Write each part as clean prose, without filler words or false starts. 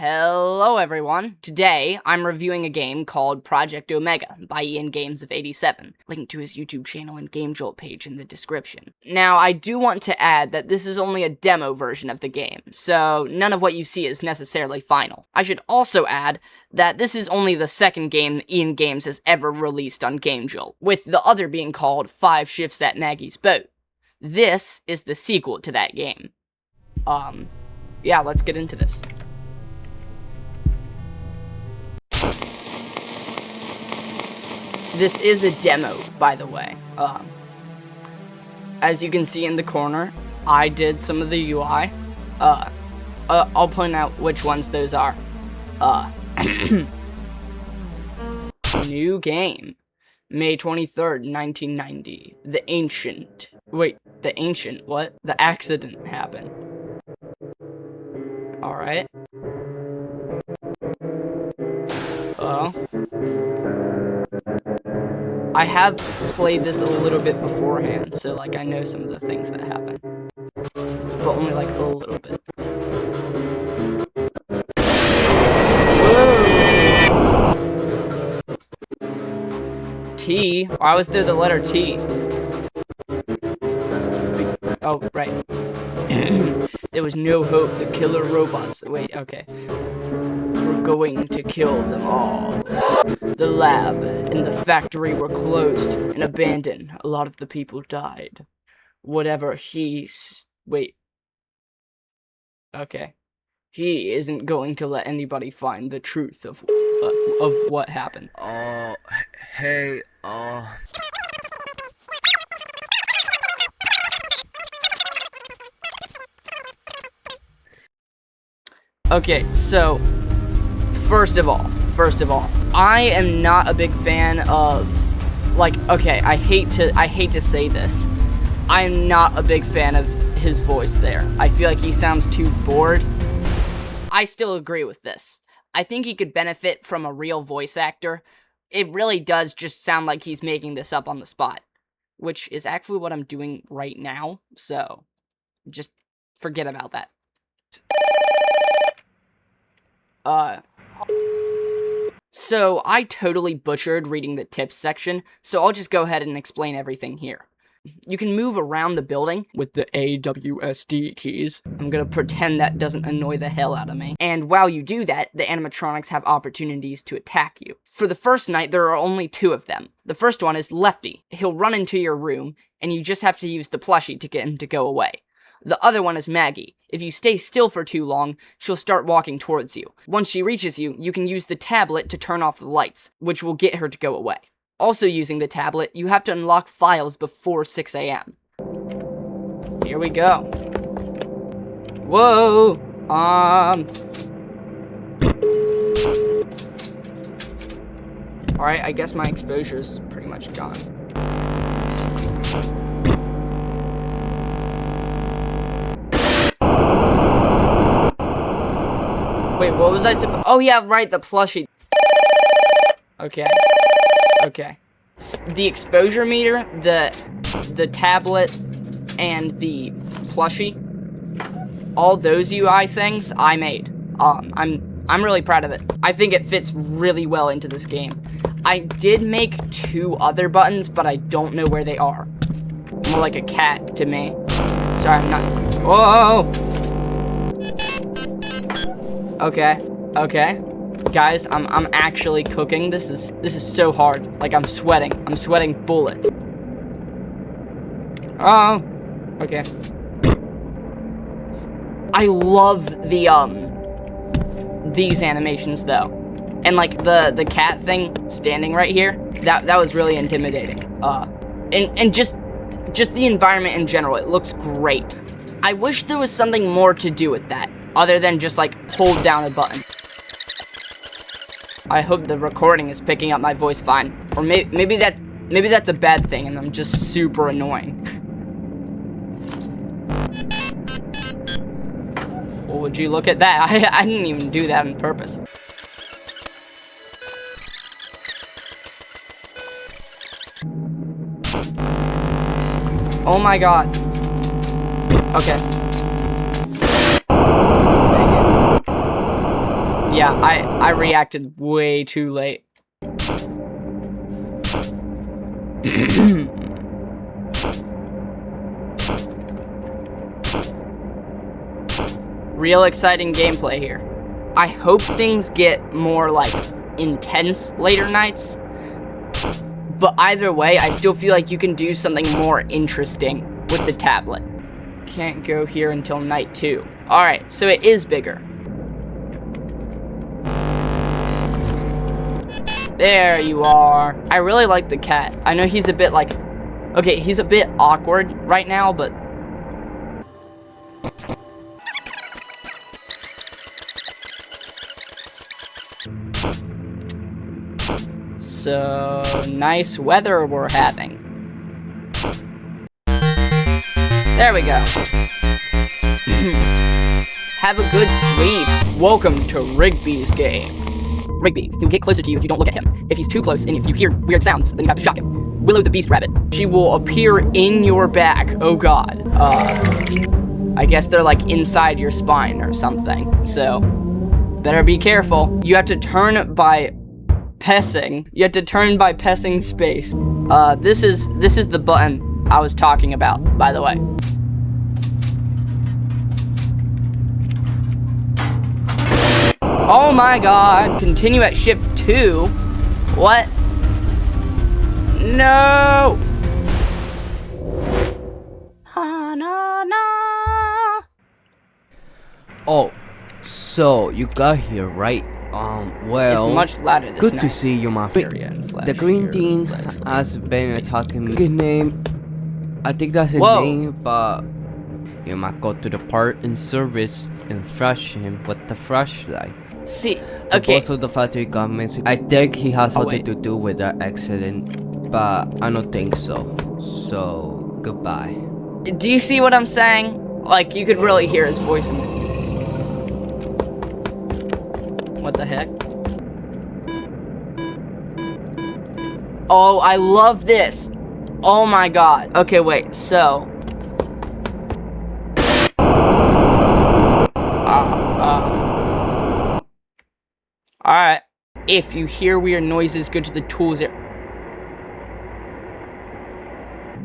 Hello everyone! Today, I'm reviewing a game called Project Omega by Ian Games of 87, linked to his YouTube channel and GameJolt page in the description. Now, I do want to add that this is only a demo version of the game, so none of what you see is necessarily final. I should also add that this is only the second game Ian Games has ever released on GameJolt, with the other being called 5 Shifts at Maggie's Boat. This is the sequel to that game. Yeah, let's get into this. This is a demo, by the way. As you can see in the corner, I did some of the UI. I'll point out which ones those are. New game. May 23rd, 1990. The Ancient. Wait, the Ancient, what? The accident happened. Alright. I have played this a little bit beforehand, so, like, I know some of the things that happen. But only, like, a little bit. Whoa! T? Why was there the letter T? Oh, right. There was no hope. The killer robots. Wait, okay. We're going to kill them all. The lab and the factory were closed and abandoned. A lot of the people died. Whatever wait. Okay. He isn't going to let anybody find the truth of what happened. Hey, Okay, so first of all, I am not a big fan of, like, okay, I hate to say this. I'm not a big fan of his voice there. I feel like he sounds too bored. I still agree with this. I think he could benefit from a real voice actor. It really does just sound like he's making this up on the spot, which is actually what I'm doing right now, so just forget about that. So I totally butchered reading the tips section, so I'll just go ahead and explain everything here. You can move around the building with the AWSD keys. I'm gonna pretend that doesn't annoy the hell out of me. And while you do that, the animatronics have opportunities to attack you. For the first night, there are only 2 of them. The first one is Lefty. He'll run into your room, and you just have to use the plushie to get him to go away. The other one is Maggie. If you stay still for too long, she'll start walking towards you. Once she reaches you, you can use the tablet to turn off the lights, which will get her to go away. Also using the tablet, you have to unlock files before 6 a.m. Here we go. Whoa! Alright, I guess my exposure's pretty much gone. Wait, what was I supposed? Oh yeah, right, the plushie. Okay. Okay. The exposure meter, the tablet, and the plushie, all those UI things I made. I'm really proud of it. I think it fits really well into this game. I did make 2 other buttons, but I don't know where they are. More like a cat to me. Sorry, I'm not. Whoa! Okay. Okay. Guys, I'm actually cooking. This is so hard. Like, I'm sweating. I'm sweating bullets. Oh. Okay. I love these animations though. And like the cat thing standing right here, that was really intimidating. And just the environment in general, it looks great. I wish there was something more to do with that, other than just like hold down a button. I hope the recording is picking up my voice fine. Or maybe that's a bad thing and I'm just super annoying. Well, would you look at that? I didn't even do that on purpose. Oh my god. Okay. Dang it. Yeah, I reacted way too late. Real exciting gameplay here. I hope things get more, like, intense later nights. But either way, I still feel like you can do something more interesting with the tablet. Can't go here until night 2. Alright, so it is bigger. There you are. I really like the cat. I know he's a bit like... Okay, he's a bit awkward right now, but... So, nice weather we're having. There we go. Have a good sleep. Welcome to Rigby's game. Rigby, he'll get closer to you if you don't look at him. If he's too close and if you hear weird sounds, then you have to shock him. Willow the Beast Rabbit. She will appear in your back. Oh god. I guess they're like inside your spine or something. So, better be careful. You have to turn by pressing. You have to turn by pressing space. This is the button I was talking about, by the way. Oh my god. Continue at shift 2. What? No. Na, na, na. Oh, so you got here, right? Well, It's much louder this good night. to see you, my friend. The green thing has been attacking me. His name, I think that's his Whoa. name, but you might go to the part in service and flash him with the flashlight. See, okay. Also, the fact that he got missing, I think he has something wait. to do with that accident, but I don't think so. So, goodbye. Do you see what I'm saying? Like, you could really hear his voice in it. What the heck? Oh, I love this. Oh my god. Okay, wait, so. Alright. If you hear weird noises, go to the tools area.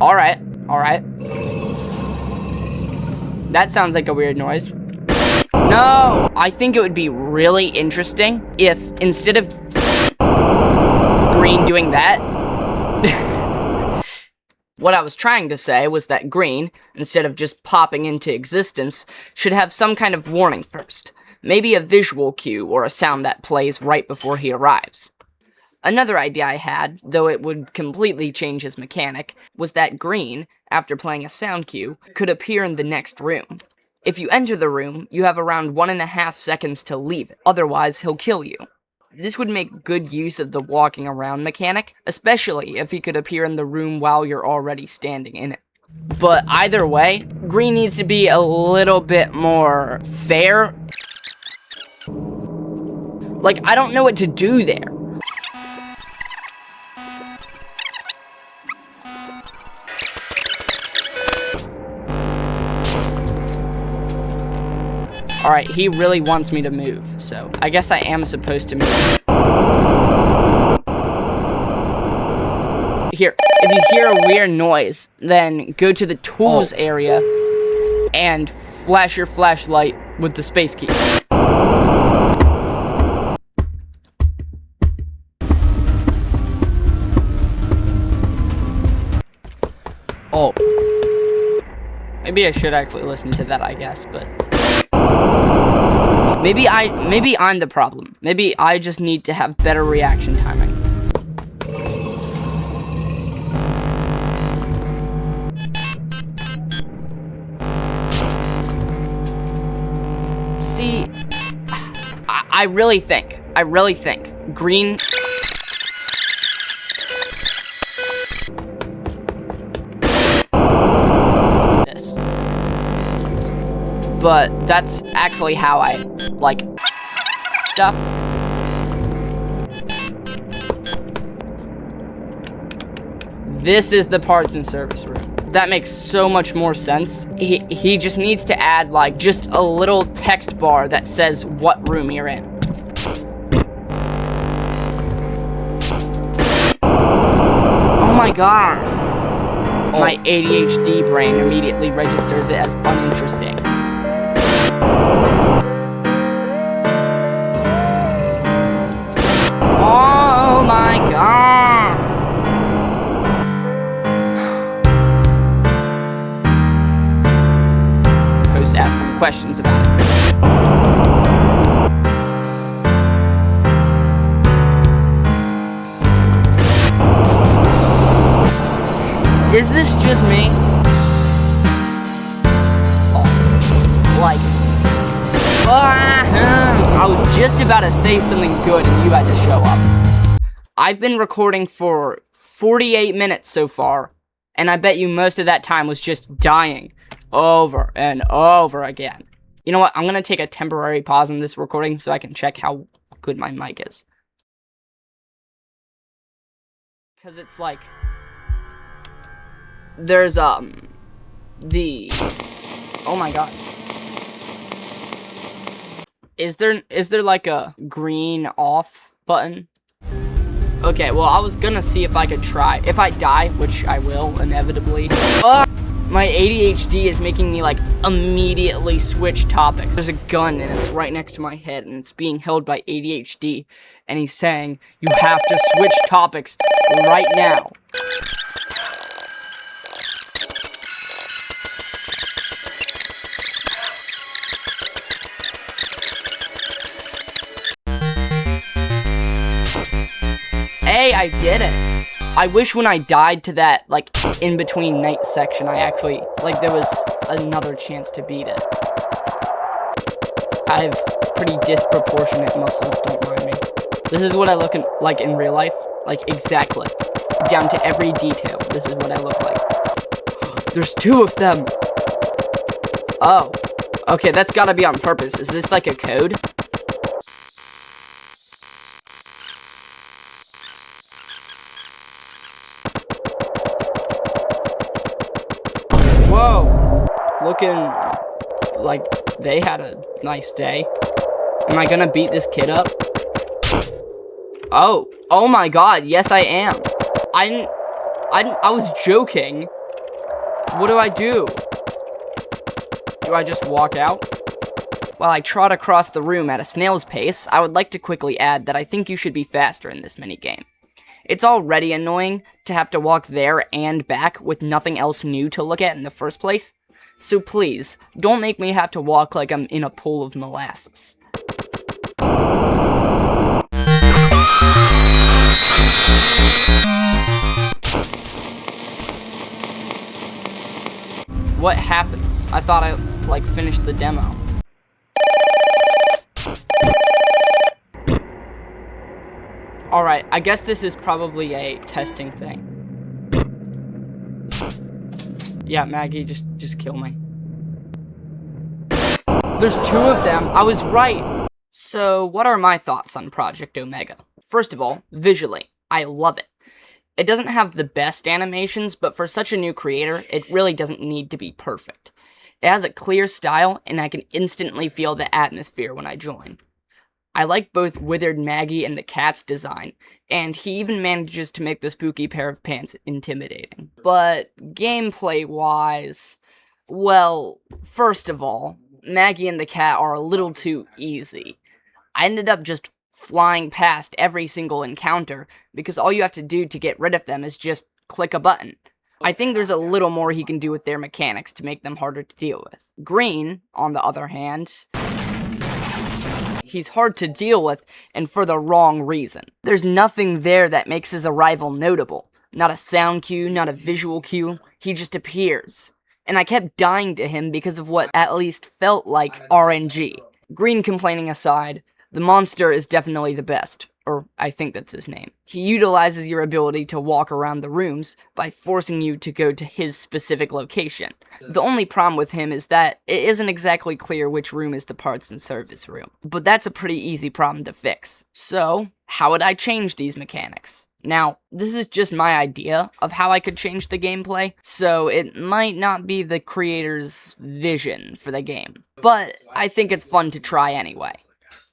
Alright, alright. That sounds like a weird noise. No! I think it would be really interesting if, instead of Green doing that, what I was trying to say was that Green, instead of just popping into existence, should have some kind of warning first. Maybe a visual cue or a sound that plays right before he arrives. Another idea I had, though it would completely change his mechanic, was that Green, after playing a sound cue, could appear in the next room. If you enter the room, you have around 1.5 seconds to leave it, otherwise he'll kill you. This would make good use of the walking around mechanic, especially if he could appear in the room while you're already standing in it. But either way, Green needs to be a little bit more fair. Like, I don't know what to do there. Alright, he really wants me to move, so I guess I am supposed to move. Here, if you hear a weird noise, then go to the tools area and flash your flashlight with the space key. Oh. Maybe I should actually listen to that, I guess, but... Maybe I'm the problem. Maybe I just need to have better reaction timing. See, I really think Green... This. But that's actually how I like stuff. This is the parts and service room. That makes so much more sense. He just needs to add like just a little text bar that says what room you're in. my god! My ADHD brain immediately registers it as uninteresting. Oh my god! Post asking questions about it. Is this just me? Oh, like, I was just about to say something good and you had to show up. I've been recording for 48 minutes so far, and I bet you most of that time was just dying over and over again. You know what? I'm gonna take a temporary pause in this recording so I can check how good my mic is. Because it's like... There's, oh my god. Is there like a green off button? Okay, well, I was gonna see if I could try. If I die, which I will, inevitably. My ADHD is making me, like, immediately switch topics. There's a gun, and it's right next to my head, and it's being held by ADHD. And he's saying, you have to switch topics right now. Hey, I did it. I wish when I died to that, like, in-between night section, I actually, like, there was another chance to beat it. I have pretty disproportionate muscles, don't mind me. This is what I look like in real life. Like, exactly. Down to every detail. This is what I look like. There's 2 of them! Oh. Okay, that's gotta be on purpose. Is this like a code? Whoa, looking like they had a nice day. Am I gonna beat this kid up? Oh my god, yes I am. I was joking. What do I do? Do I just walk out? While I trot across the room at a snail's pace, I would like to quickly add that I think you should be faster in this minigame. It's already annoying to have to walk there and back with nothing else new to look at in the first place. So please, don't make me have to walk like I'm in a pool of molasses. What happens? I thought I, like, finished the demo. Alright, I guess this is probably a testing thing. Yeah, Maggie, just kill me. There's 2 of them! I was right! So, what are my thoughts on Project Omega? First of all, visually, I love it. It doesn't have the best animations, but for such a new creator, it really doesn't need to be perfect. It has a clear style, and I can instantly feel the atmosphere when I join. I like both Withered Maggie and the cat's design, and he even manages to make the spooky pair of pants intimidating. But gameplay-wise, well, first of all, Maggie and the cat are a little too easy. I ended up just flying past every single encounter, because all you have to do to get rid of them is just click a button. I think there's a little more he can do with their mechanics to make them harder to deal with. Green, on the other hand, he's hard to deal with, and for the wrong reason. There's nothing there that makes his arrival notable. Not a sound cue, not a visual cue, he just appears. And I kept dying to him because of what at least felt like RNG. Green complaining aside, the monster is definitely the best. Or, I think that's his name. He utilizes your ability to walk around the rooms by forcing you to go to his specific location. The only problem with him is that it isn't exactly clear which room is the parts and service room. But that's a pretty easy problem to fix. So, how would I change these mechanics? Now, this is just my idea of how I could change the gameplay, so it might not be the creator's vision for the game. But I think it's fun to try anyway.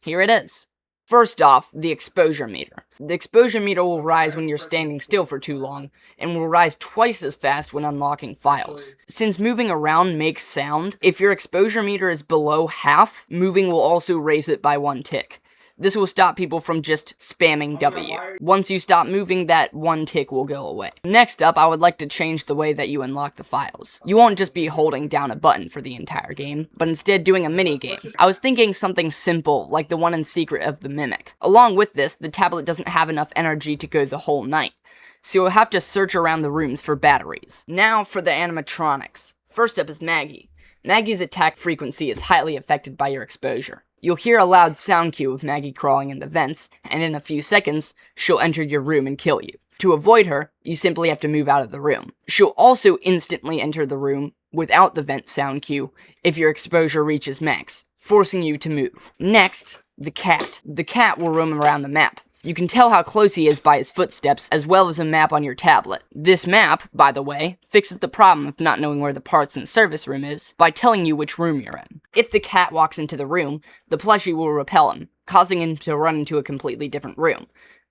Here it is. First off, the exposure meter. The exposure meter will rise when you're standing still for too long, and will rise twice as fast when unlocking files. Since moving around makes sound, if your exposure meter is below half, moving will also raise it by 1 tick. This will stop people from just spamming W. Once you stop moving, that 1 tick will go away. Next up, I would like to change the way that you unlock the files. You won't just be holding down a button for the entire game, but instead doing a mini game. I was thinking something simple, like the one in Secret of the Mimic. Along with this, the tablet doesn't have enough energy to go the whole night, so you'll have to search around the rooms for batteries. Now for the animatronics. First up is Maggie. Maggie's attack frequency is highly affected by your exposure. You'll hear a loud sound cue of Maggie crawling in the vents, and in a few seconds, she'll enter your room and kill you. To avoid her, you simply have to move out of the room. She'll also instantly enter the room without the vent sound cue if your exposure reaches max, forcing you to move. Next, the cat. The cat will roam around the map. You can tell how close he is by his footsteps, as well as a map on your tablet. This map, by the way, fixes the problem of not knowing where the parts and service room is by telling you which room you're in. If the cat walks into the room, the plushie will repel him, causing him to run into a completely different room.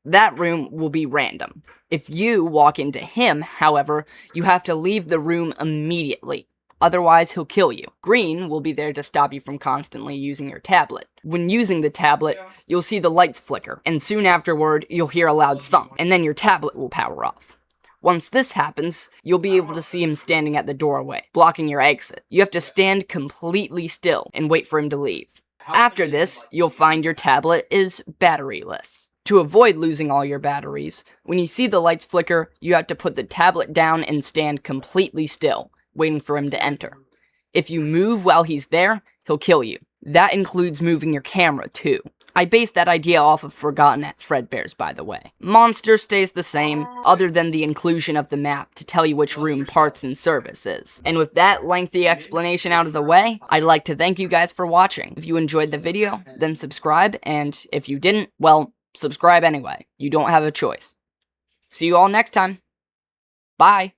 That room will be random. If you walk into him, however, you have to leave the room immediately. Otherwise, he'll kill you. Green will be there to stop you from constantly using your tablet. When using the tablet, you'll see the lights flicker, and soon afterward, you'll hear a loud thump, and then your tablet will power off. Once this happens, you'll be able to see him standing at the doorway, blocking your exit. You have to stand completely still and wait for him to leave. After this, you'll find your tablet is batteryless. To avoid losing all your batteries, when you see the lights flicker, you have to put the tablet down and stand completely still, waiting for him to enter. If you move while he's there, he'll kill you. That includes moving your camera, too. I based that idea off of Forgotten at Fredbear's, by the way. Monster stays the same, other than the inclusion of the map to tell you which room parts and service is. And with that lengthy explanation out of the way, I'd like to thank you guys for watching. If you enjoyed the video, then subscribe, and if you didn't, well, subscribe anyway. You don't have a choice. See you all next time. Bye!